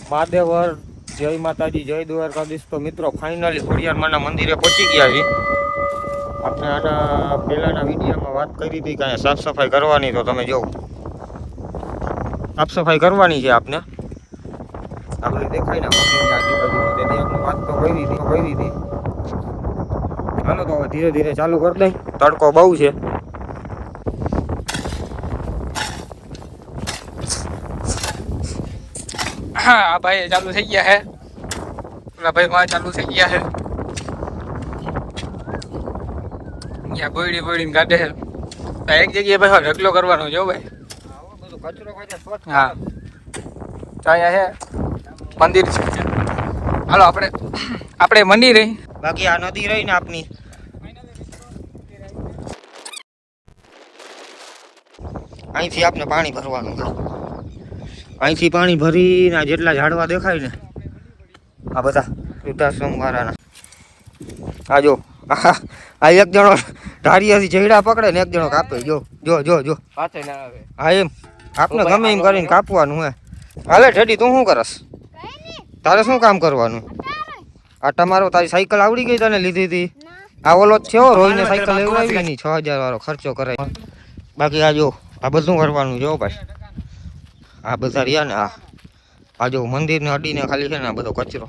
મહાદેવર જય માતાજી જય દ્વારકાધીશ. તો મિત્રો ફાઇનલી ખોડિયારમાંના મંદિરે પહોંચી ગયા છે. આપણે આના પહેલાના વિડીયોમાં વાત કરી હતી કે સાફ સફાઈ કરવાની, તો તમે જોવો સાફ સફાઈ કરવાની છે આપને. આપણે દેખાય ને મંદિરની આજુબાજુમાં, તેથી આપણે વાત તો કરી હતી. હાલો તો હવે ધીરે ધીરે ચાલુ કરી દઈ. તડકો બહુ છે. हाँ भाई चालू થઈ ગયા है ઓલા ભાઈ માં ચાલુ થઈ ગયા है યા બોડી બોડી ગાડે है એક જગ્યાએ ભાઈ ઢગલો કરવાનો જો ભાઈ બધું કચરો કાઢે સ્વચ્છ. હા તો અહીંયા है મંદિર છે. હાલો આપણે મંદિર રહી, બાકી આ નદી રહી ને આપની, અહીંથી આપણે પાણી ભરવાનું. અહીંથી પાણી ભરીને જેટલા ઝાડવા દેખાય ને આ બધા વૃદ્ધાશ્રમ વાળાના, આ જો આ એક જણો ધારિયાથી જઈડા પકડે ને એક જણો કાપે. જો જો જો જો પાછે ના આવે. હા એમ આપણે ગમે એમ કરીને કાપવાનું હે. હાલે ઠેડી તું શું કરસ? તારે શું કામ કરવાનું? આટા મારો. તારી સાયકલ આવડી ગઈ તને લીધી હતી? આ ઓલો જ છે રોઈને સાયકલ લેવડાવી ની 6000 વાળો ખર્ચો કરાય. બાકી આ જો આ બધું કરવાનું જો ભાઈ. આ બધા રહ્યા ને આ જો મંદિરને અડીને ખાલી છે ને આ બધો કચરો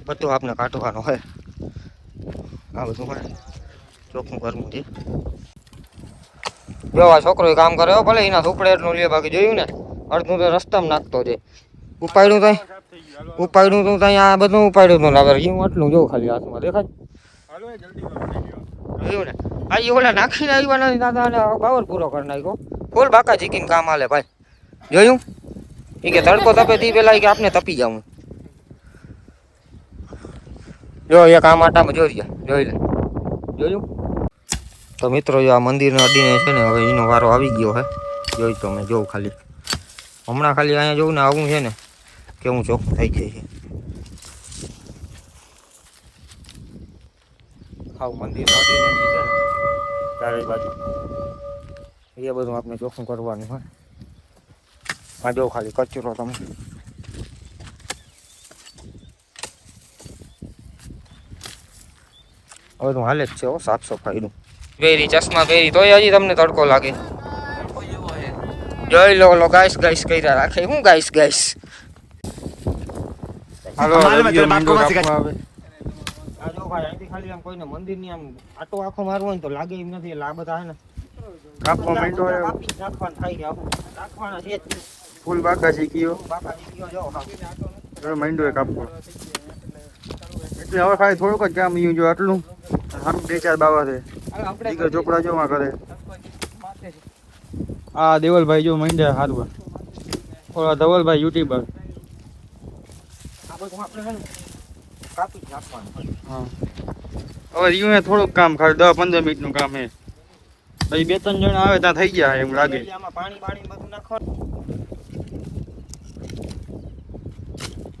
બધું આપણે કાઢવાનો હોય. આ બધું હોય ચોખ્ખું કરવું છે. જો આ છોકરો કામ કરે ભલે એના સુપડે એટલું લે, બાકી જોયું ને અડધું તો રસ્તામાં નાખતો છે. ઉપાડ્યું તો ત્યાં આ બધું ઉપાડ્યું તો લાગે હું આટલું જોઉં ખાલી હાથમાં દેખાય. જોયું ને આ ઓલા નાખીને આવ્યા નથી દાદા, પાવર પૂરો કરી નાખ્યો. ફૂલ બાકા ચીકીને કામ હાલે ભાઈ. જોયું એ કે તડકો તપે તે પેલા કે આપને તપી જાઉં. જો એક આ માટામાં જોઈ લે જોયું. તો મિત્રો જો આ મંદિરને અડીને છે ને હવે એનો વારો આવી ગયો હે. જોઈ તો મેં જોઉં ખાલી હમણાં ખાલી અહીંયા જોઉં ને આવું છે ને કેવું ચોખ્ખું થઈ જાય છે. આવું મંદિર અડીને છે ને ચારે બાજુ એ બધું આપણે ચોખ્ખું કરવાનું હોય. આ જો ખાલી કચરો તમે હવે તો હાલે જ છે સાફ સફાઈનું. પહેરી ચશ્મા પહેરી તોય હજી તમને તડકો લાગે. જોઈ લો ગાઈસ કર્યા રાખે. હું ગાઈસ હાલો આ જો ભાઈ અહીંથી ખાલી આમ કોઈને મંદિરની આમ આટો આખો મારવો હોય તો લાગે એમ નથી. એટલે આ બધા હે ને કાપવા માંડો નાખવાનું થાય છે. નાખવાના છે ફૂલ બાકા શીખ્યો જો માંડો કાપવો એટલે હવે ખાલી થોડુંક જ કામ જો આટલું આમ 2-4 બાવા છે. દીકરા ચોપડા જોવા કરે. આ દેવલભાઈ જો માંડ્યા હારવા. ઓલા ધવલભાઈ યુટ્યુબર. આ બધું આપણે છે ને કાપી નાખવાનું. હા હવે રીયું થોડુંક કામ ખાલી 10-15 મિનિટનું કામ હે. પછી 2-3 જણા આવે ત્યાં થઈ ગયા એમ લાગે. આમાં પાણી બધું નાખવાનું.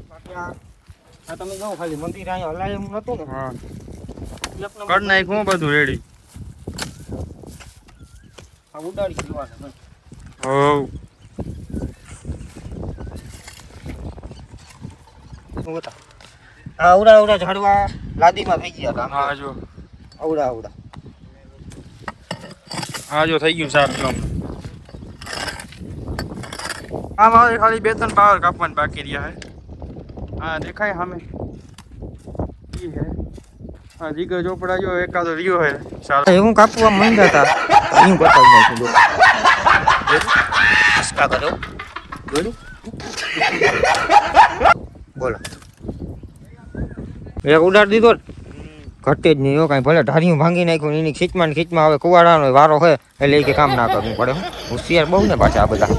બાકી આ તમે જો ખાલી મંદિર અહીંયા હલાય એમ નતું ને. હા કર નાખ્યું બધું રેડી. આ ઉડાડી દેવાનું. હોવ આવડા ઝાડવા લાદીમાં થઈ ગયા હતા. હા જો આવડા હા જો થઈ ગયું સાફ કામ. આમ હવે ખાલી 2-3 પાવર કાપવાનું બાકી રહ્યા હે. હા દેખાય સામે ઈ હે. હા જીગર ચોપડા જો એકાદો રહ્યો હે સારો. એવું કાપવા માંડ્યા હતા હું બતાવી નાખું. જો સ્ટા કરો જોડું બોલો એક ઉડાડી દીધો ઘટે જ નહીં. એવું કાંઈ ભલે ઢારિયું ભાંગી નાખ્યું એની ખીચમાં હવે કુવાડાનો વારો હોય એટલે કે કામ ના કરવું પડે. હોશિયાર બહુ ને પાછા આ બધા.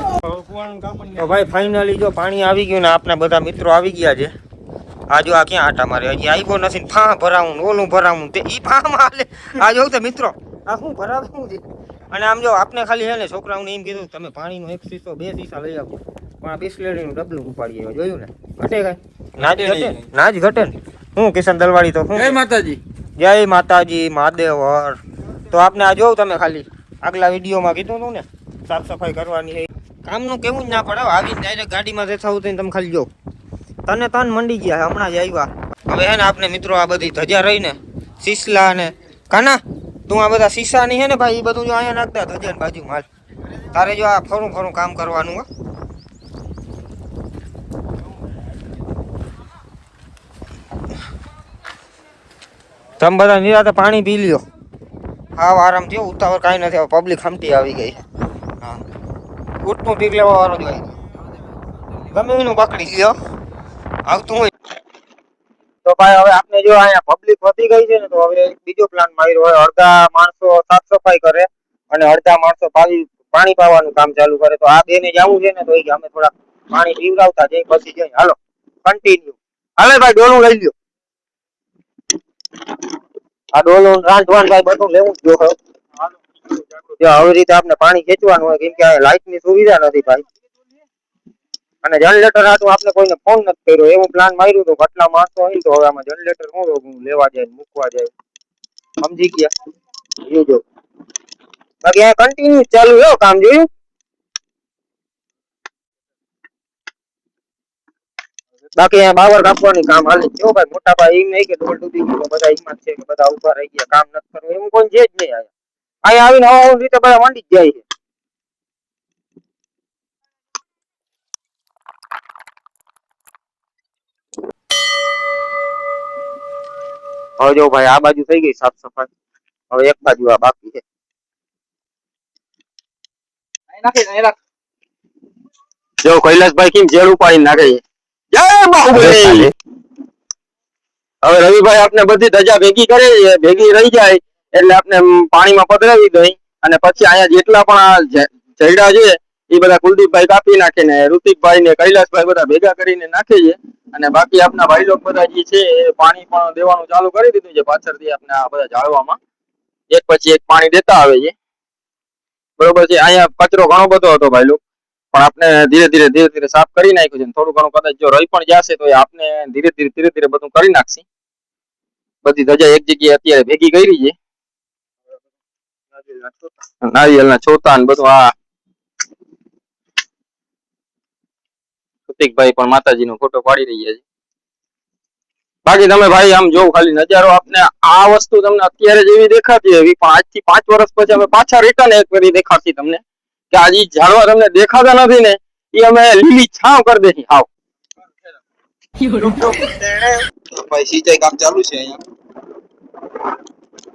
તો ભાઈ ફાઇનલી જો પાણી આવી ગયું ને આપણા બધા મિત્રો આવી ગયા છે. આ જો આ ક્યાં આટા મારે હજી આવ્યો નથી. ફા ભરાવું ઓલું ભરાવું તે ઈ ફામાં હાલે. આ જોઉં તો મિત્રો આ શું ભરાવું છે. અને આમ જો આપને ખાલી હે ને છોકરાઓને એમ કીધું તમે પાણીનો 1 શીશો 2 શીશા લઈ આવો, પણ આ બિસ્લેરીનું ડબલું ઉપાડી આવ્યો. જોયું ને ઘટે કાંઈ નાજ ઘટે ને. હું કિશન દલવાડી તો જય માતાજી જય માતાજી મહાદેવર. તો આપને આ જોઉં તમે ખાલી આગલા વિડીયોમાં કીધું હતું ને સાફ સફાઈ કરવાની છે. કામનું કેવું જ ના પડે હો. આવીને ડાયરેક્ટ ગાડીમાં જતા હોત તમે ખાલી જો તને તન મંડી ગયા છે, હમણાં જ આવ્યા. હવે હે ને આપણે મિત્રો આ બધી ધજા રહીને શીશલા ને કાના તું આ બધા શીશા ની હે ને ભાઈ એ બધું જો અહીંયા નાખતા ધજા ને બાજુ માલ તારે જો આ ફરું ફરું કામ કરવાનું હો. તમે બધા નિરાતે પાણી પી લ્યો. હા આરામ થયો, ઉતાવળ કાંઈ નથી. હવે પબ્લિક ખમતી આવી ગઈ છે. હા ઉઠનું પીક લેવા વાળો જોઈએ, ગમે એનું પકડી લ્યો આવતું હોય. તો ભાઈ હવે આપણે જો અહીંયા પબ્લિક વધી ગઈ છે ને, તો હવે બીજો પ્લાન માર્યો હોય. અડધા માણસો સાફ સફાઈ કરે અને અડધા માણસો પાણી પાવાનું કામ ચાલુ કરે. તો આ બેને જવું છે ને, તો અમે થોડા પાણી પીવડાવતા જઈ પછી જઈ. હાલો કન્ટિન્યુ. હાલે ભાઈ ડોલું લઈ લ્યો. આ ડોલું રાંધવાનું ભાઈ બધું લેવું જ જોઈએ. આવી રીતે આપણે પાણી ખેંચવાનું હોય, કેમ કે લાઈટ ની સુવિધા નથી ભાઈ. અને જનરેટર હતું આપણે કોઈને ફોન નથી કર્યો, એવું પ્લાન માર્યું હતું. કેટલા માણસો હોય તો હવે આમાં જનરેટર શું લેવા જાય મૂકવા જાય, સમજી ગયા જો. બાકી આ કન્ટિન્યુ ચાલુ હો કામ, જોયું. બાકી અહીંયા બાવર કાપવાની કામ હાલે જો ભાઈ. મોટા ભાઈ એમ નહીં કે ડોલ ડૂબી ગયો બધા એમાં છે કે બધા ઉભા રહી ગયા કામ નથી કરવું, એવું કોઈ છે જ નહીં. અહીંયા આવીને હવા રીતે બધા મંડી જ જાય છે. હવે જો ભાઈ આ બાજુ થઈ ગઈ સાફ સફાઈ, હવે એક બાજુ આ બાકી છે. જો કૈલાસભાઈ કેમ જેલ ઉપાડી નાખે છે. જય બાહુબલી. હવે રવિભાઈ આપણે બધી ધજા ભેગી કરે છે, ભેગી રહી જાય એટલે આપણે પાણીમાં પધરાવી દઈ અને પછી અહીંયા જેટલા પણ આ જયડા છે એ બધા કુલદીપભાઈ કાપી નાખે ને ઋતિકભાઈ ને કૈલાસભાઈ બધા ભેગા કરીને નાખે છે. અને બાકી આપણા ભાઈ લોકો બધા જે છે એ પાણી પણ દેવાનું ચાલુ કરી દીધું છે. પાછળથી આપણે આ બધા ઝાડવામાં એક પછી એક પાણી દેતા આવે છે. બરોબર છે. અહીંયા કચરો ઘણો બધો હતો ભાઈ લોકો, પણ આપણે ધીરે ધીરે સાફ કરી નાખ્યું છે. થોડું ઘણું કદાચ જો રહી પણ જશે તો આપણે ધીરે ધીરે બધું કરી નાખશે. બધી ધજા એક જગ્યાએ અત્યારે ભેગી કરી છે. નારિયેળના છોતા ને બધું. આ પ્રતિકભાઈ પણ માતાજીનો ફોટો પાડી રહ્યા છે. બાકી તમે ભાઈ આમ જોવ ખાલી નજારો, આપને આ વસ્તુ તમને અત્યારે જેવી દેખાતી એવી પણ આજથી 5 વર્ષ પછી અમે પાછા રિટર્ન એક કરી દેખાતી તમને કે આ જે ઝાડવા તમને દેખાતા નથી ને એ અમે લીલી છાવ કરી દેશી. આવ ભાઈ સિંચાઈ કામ ચાલુ છે અહીંયા,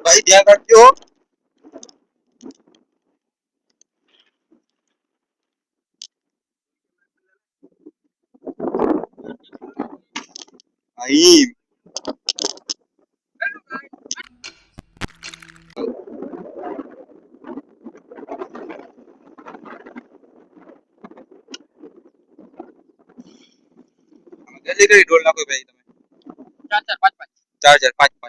ભાઈ ધ્યાન રાખજો. અહીં કેટલી કરી ઢોલ નાખો ભાઈ તમે? 4 4 5 5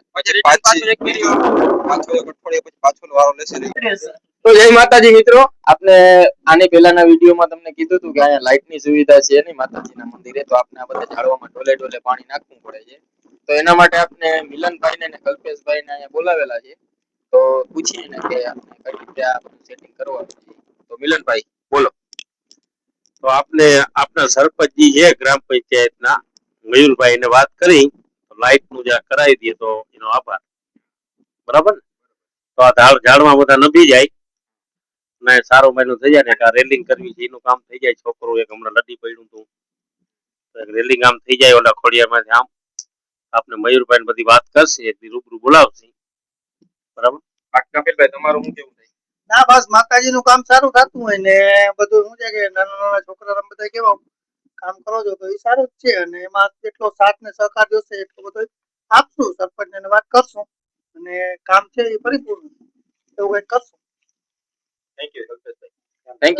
પાછો વારો લેશે. તો જય માતાજી મિત્રો, આપણે આની પહેલાના વિડીયોમાં તમને કીધું હતું કે અહીંયા લાઇટની સુવિધા છે નહીં માતાજીના મંદિરે, તો આપણે આ બધા ઝાડવામાં ઢોલે પાણી નાખવું પડે છે. તો એના માટે આપણે મિલનભાઈને અને કલ્પેશભાઈને અહીંયા બોલાવેલા છે. તો પૂછીએ ને કે આપણે કઈ રીતે આ બધું સેટિંગ કરવાનું છે. તો મિલનભાઈ બોલો. તો આપને આપના સરપંચજી છે ગ્રામ પંચાયતના મયુરભાઈ ને વાત કરી લાઇટ નું જ્યાં કરાવી દઈએ તો એનો આભાર. બરાબર ને? તો આ ઝાડમાં બધા નભી જાય ને સારો મહિનો થઈ જાય ને આ રેલિંગ કરવી છે એનું કામ થઈ જાય. છોકરું એક હમણાં લડી પડ્યું હતું તો રેલિંગ આમ થઈ જાય. ઓલા ખોડિયામાંથી આમ આપણે મયુરભાઈ બધી વાત કરશે, એટલી રૂબરૂ બોલાવશે. બરાબર. કપિલભાઈ તમારું શું કેવું થાય? ના બસ માતાજી નું કામ સારું થતું હોય ને બધું શું છે કે નાના છોકરા તમે બધા કેવા કામ કરો છો તો એ સારું જ છે. અને એમાં જેટલો સાથ ને સહકાર જોશે એટલો બધો આપશું, સરપંચ ને વાત કરશું અને કામ છે એ પરિપૂર્ણ એવું કઈક કરશું. Thank you.